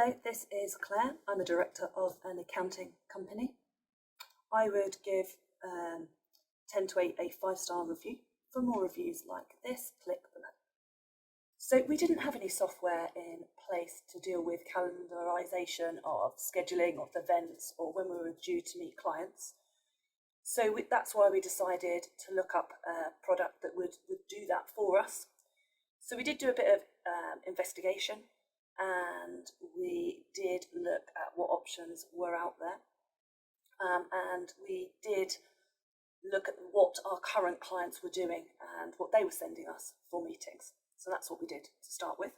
Hello, this is Claire. I'm a director of an accounting company. I would give 10 to 8 a 5-star review. For more reviews like this, click below. So we didn't have any software in place to deal with calendarization of scheduling of events or when we were due to meet clients. So that's why we decided to look up a product that would do that for us. So we did do a bit of investigation, and we did look at what options were out there. And we did look at what our current clients were doing and what they were sending us for meetings. So that's what we did to start with.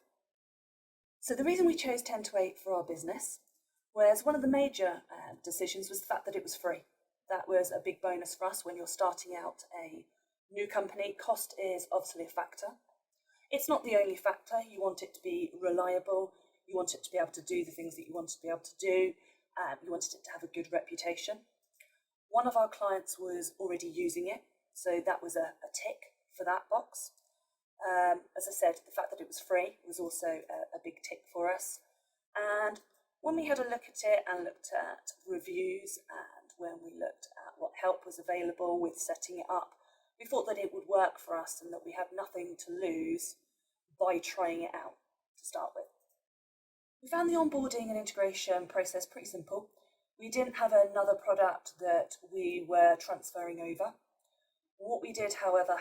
So the reason we chose 10 to 8 for our business was one of the major decisions was the fact that it was free. That was a big bonus for us when you're starting out a new company. Cost is obviously a factor. It's not the only factor. You want it to be reliable. You want it to be able to do the things that you want it to be able to do. You wanted it to have a good reputation. One of our clients was already using it, so that was a tick for that box. As I said, the fact that it was free was also a big tick for us. And when we had a look at it and looked at reviews, and when we looked at what help was available with setting it up, we thought that it would work for us and that we had nothing to lose by trying it out to start with. We found the onboarding and integration process pretty simple. We didn't have another product that we were transferring over. What we did, however,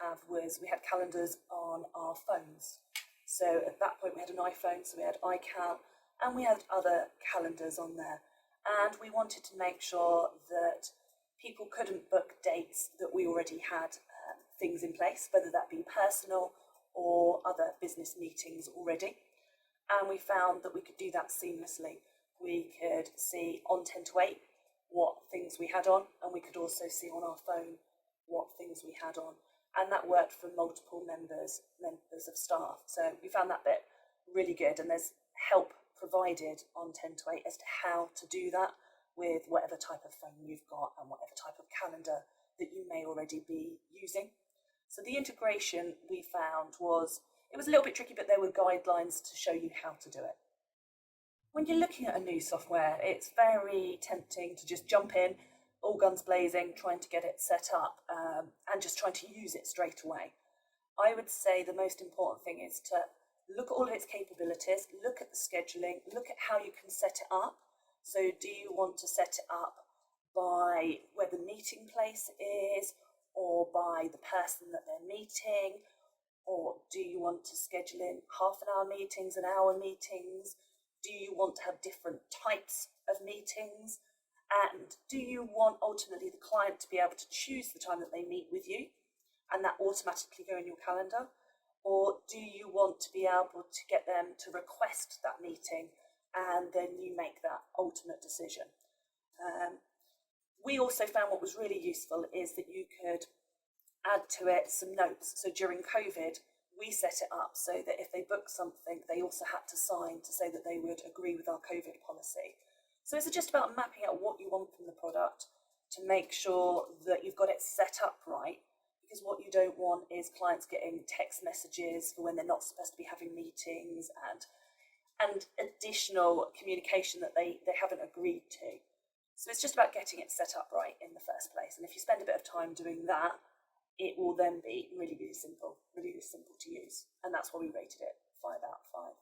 have was we had calendars on our phones. So at that point we had an iPhone, so we had iCal, and we had other calendars on there. And we wanted to make sure that people couldn't book dates that we already had things in place, whether that be personal or other business meetings already. And we found that we could do that seamlessly. We could see on 10 to 8 what things we had on, and we could also see on our phone what things we had on. And that worked for multiple members of staff. So we found that bit really good, and there's help provided on 10 to 8 as to how to do that with whatever type of phone you've got and whatever type of calendar that you may already be using. So the integration we found it was a little bit tricky, but there were guidelines to show you how to do it. When you're looking at a new software, it's very tempting to just jump in, all guns blazing, trying to get it set up and just trying to use it straight away. I would say the most important thing is to look at all of its capabilities, look at the scheduling, look at how you can set it up. So do you want to set it up by where the meeting place is, or by the person that they're meeting? Or do you want to schedule in half-an-hour meetings, an hour meetings? Do you want to have different types of meetings? And do you want ultimately the client to be able to choose the time that they meet with you and that automatically go in your calendar? Or do you want to be able to get them to request that meeting and then you make that ultimate decision? We also found what was really useful is that you could add to it some notes. So during COVID, we set it up so that if they booked something, they also had to sign to say that they would agree with our COVID policy. So it's just about mapping out what you want from the product to make sure that you've got it set up right, because what you don't want is clients getting text messages for when they're not supposed to be having meetings and additional communication that they haven't agreed to. So it's just about getting it set up right in the first place. And if you spend a bit of time doing that, it will then be really, really simple to use. And that's why we rated it 5 out of 5.